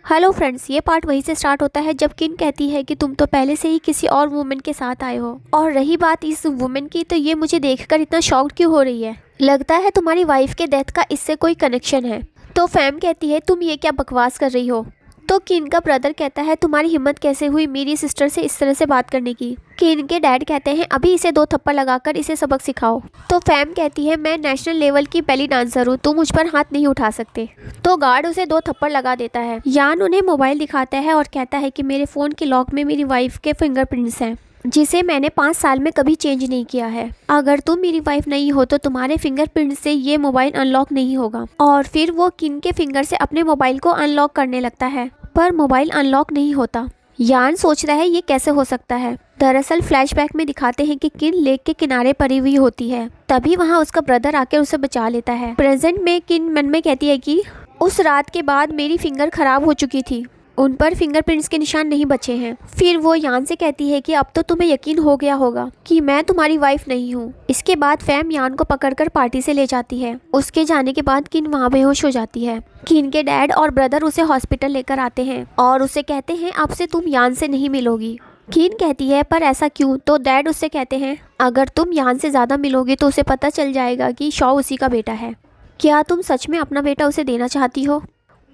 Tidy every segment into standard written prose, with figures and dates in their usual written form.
Hello friends, ये part वहीं से स्टार्ट होता है जब किन कहती है कि तुम तो पहले से ही किसी और वुमेन के साथ आए हो। और रही बात इस वुमेन की, तो ये मुझे देखकर इतना शॉक्ड क्यों हो रही है। लगता है तुम्हारी वाइफ के डेथ का इससे कोई कनेक्शन है। तो फैम कहती है तुम ये क्या बकवास कर रही हो। तो किन का ब्रदर कहता है तुम्हारी हिम्मत कैसे हुई मेरी सिस्टर से इस तरह से बात करने की। किन के डैड कहते हैं अभी इसे 2 थप्पड़ लगाकर इसे सबक सिखाओ। तो फैम कहती है मैं नेशनल लेवल की बेली डांसर हूँ, तुम मुझ पर हाथ नहीं उठा सकते। तो गार्ड उसे 2 थप्पड़ लगा देता है। यान उन्हें मोबाइल दिखाता है और कहता है कि मेरे फ़ोन के लॉक में मेरी वाइफ के फिंगरप्रिंट्स हैं, जिसे मैंने 5 साल में कभी चेंज नहीं किया है। अगर तुम मेरी वाइफ नहीं हो तो तुम्हारे फिंगरप्रिंट से ये मोबाइल अनलॉक नहीं होगा। और फिर वो किन के फिंगर से अपने मोबाइल को अनलॉक करने लगता है, पर मोबाइल अनलॉक नहीं होता। यान सोचता है ये कैसे हो सकता है। दरअसल फ्लैशबैक में दिखाते हैं कि किन लेक के किनारे पड़ी हुई होती है। तभी वहाँ उसका ब्रदर आकर उसे बचा लेता है। प्रेजेंट में किन मन में कहती है कि उस रात के बाद मेरी फिंगर खराब हो चुकी थी, उन पर फिंगरप्रिंट्स के निशान नहीं बचे हैं। फिर वो यान से कहती है कि अब तो तुम्हें यकीन हो गया होगा कि मैं तुम्हारी वाइफ नहीं हूँ। इसके बाद फैम यान को पकड़कर पार्टी से ले जाती है। उसके जाने के बाद किन वहाँ बेहोश हो जाती है। किन के डैड और ब्रदर उसे हॉस्पिटल लेकर आते हैं और उसे कहते हैं अब से तुम यान से नहीं मिलोगी। किन कहती है पर ऐसा क्यों। तो डैड उससे कहते हैं अगर तुम यान से ज़्यादा मिलोगे तो उसे पता चल जाएगा कि शॉ उसी का बेटा है। क्या तुम सच में अपना बेटा उसे देना चाहती हो।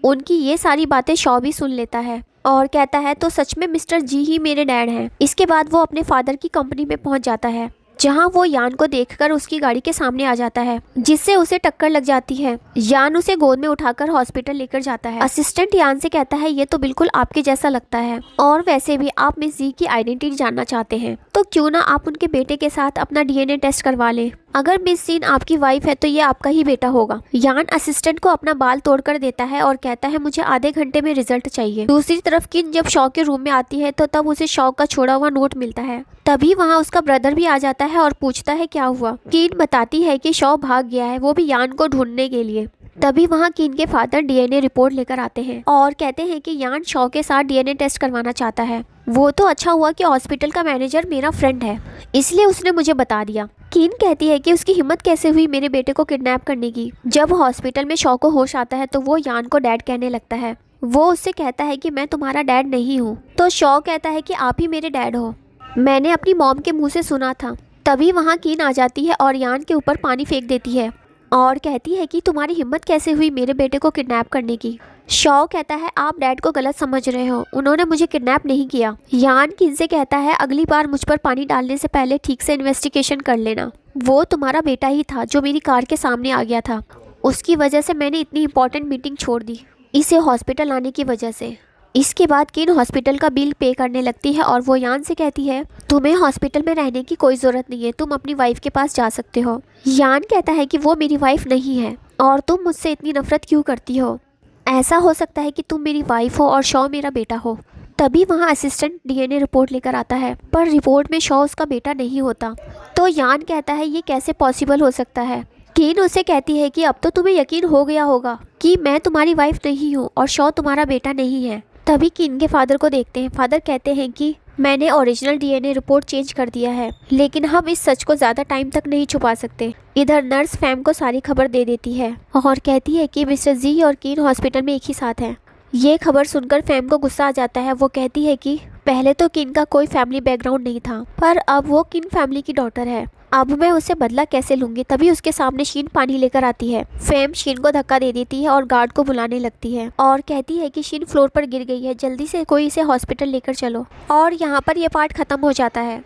उनकी ये सारी बातें शॉ भी सुन लेता है और कहता है तो सच में मिस्टर जी ही मेरे डैड हैं। इसके बाद वो अपने फादर की कंपनी में पहुंच जाता है, जहां वो यान को देखकर उसकी गाड़ी के सामने आ जाता है, जिससे उसे टक्कर लग जाती है। यान उसे गोद में उठाकर हॉस्पिटल लेकर जाता है। असिस्टेंट यान से कहता है ये तो बिल्कुल आपके जैसा लगता है, और वैसे भी आप मिस जी की आइडेंटिटी जानना चाहते हैं तो क्यों ना आप उनके बेटे के साथ अपना डीएनए टेस्ट करवा लें। अगर मिस जीन आपकी वाइफ है तो ये आपका ही बेटा होगा। यान असिस्टेंट को अपना बाल तोड़कर देता है और कहता है मुझे आधे घंटे में रिजल्ट चाहिए। दूसरी तरफ किन जब शॉ के रूम में आती है तो तब उसे शॉ का छोड़ा हुआ नोट मिलता है। तभी वहाँ उसका ब्रदर भी आ जाता है और पूछता है क्या हुआ। किन बताती है कि शॉ भाग गया है, वो भी यान को ढूंढने के लिए। तभी वहाँ किन के फादर डीएनए रिपोर्ट लेकर आते हैं और कहते हैं कि यान शॉ के साथ डीएनए टेस्ट करवाना चाहता है। वो तो अच्छा हुआ कि हॉस्पिटल का मैनेजर मेरा फ्रेंड है, इसलिए उसने मुझे बता दिया। किन कहती है कि उसकी हिम्मत कैसे हुई मेरे बेटे को किडनैप करने की। जब हॉस्पिटल में शॉ को होश आता है तो वो यान को डैड कहने लगता है। वो उससे कहता है कि मैं तुम्हारा डैड नहीं हूँ। तो शॉ कहता है कि आप ही मेरे डैड हो, मैंने अपनी मॉम के मुंह से सुना था। तभी वहाँ किन आ जाती है और यान के ऊपर पानी फेंक देती है और कहती है कि तुम्हारी हिम्मत कैसे हुई मेरे बेटे को किडनैप करने की। शॉ कहता है आप डैड को गलत समझ रहे हो, उन्होंने मुझे किडनैप नहीं किया। यान किन से कहता है अगली बार मुझ पर पानी डालने से पहले ठीक से इन्वेस्टिगेशन कर लेना। वो तुम्हारा बेटा ही था जो मेरी कार के सामने आ गया था, उसकी वजह से मैंने इतनी इंपॉर्टेंट मीटिंग छोड़ दी, इसे हॉस्पिटल आने की वजह से। इसके बाद किन हॉस्पिटल का बिल पे करने लगती है और वो यान से कहती है तुम्हें हॉस्पिटल में रहने की कोई ज़रूरत नहीं है, तुम अपनी वाइफ के पास जा सकते हो। यान कहता है कि वो मेरी वाइफ नहीं है और तुम मुझसे इतनी नफरत क्यों करती हो। ऐसा हो सकता है कि तुम मेरी वाइफ हो और शॉ मेरा बेटा हो। तभी वहाँ असिस्टेंट डीएनए रिपोर्ट लेकर आता है, पर रिपोर्ट में शॉ उसका बेटा नहीं होता। तो यान कहता है ये कैसे पॉसिबल हो सकता है। किन उसे कहती है कि अब तो तुम्हें यकीन हो गया होगा कि मैं तुम्हारी वाइफ नहीं हूँ और शॉ तुम्हारा बेटा नहीं है। तभी किन के फादर को देखते हैं। फादर कहते हैं कि मैंने ओरिजिनल डीएनए रिपोर्ट चेंज कर दिया है, लेकिन हम इस सच को ज़्यादा टाइम तक नहीं छुपा सकते। इधर नर्स फैम को सारी खबर दे देती है और कहती है कि मिस्टर जी और किन हॉस्पिटल में एक ही साथ हैं। ये खबर सुनकर फैम को गुस्सा आ जाता है। वो कहती है कि पहले तो किन का कोई फैमिली बैकग्राउंड नहीं था, पर अब वो किन फैमिली की डॉटर है, अब मैं उससे बदला कैसे लूंगी। तभी उसके सामने शीन पानी लेकर आती है। फैम शीन को धक्का दे देती है और गार्ड को बुलाने लगती है और कहती है कि शीन फ्लोर पर गिर गई है, जल्दी से कोई इसे हॉस्पिटल लेकर चलो। और यहाँ पर यह पार्ट खत्म हो जाता है।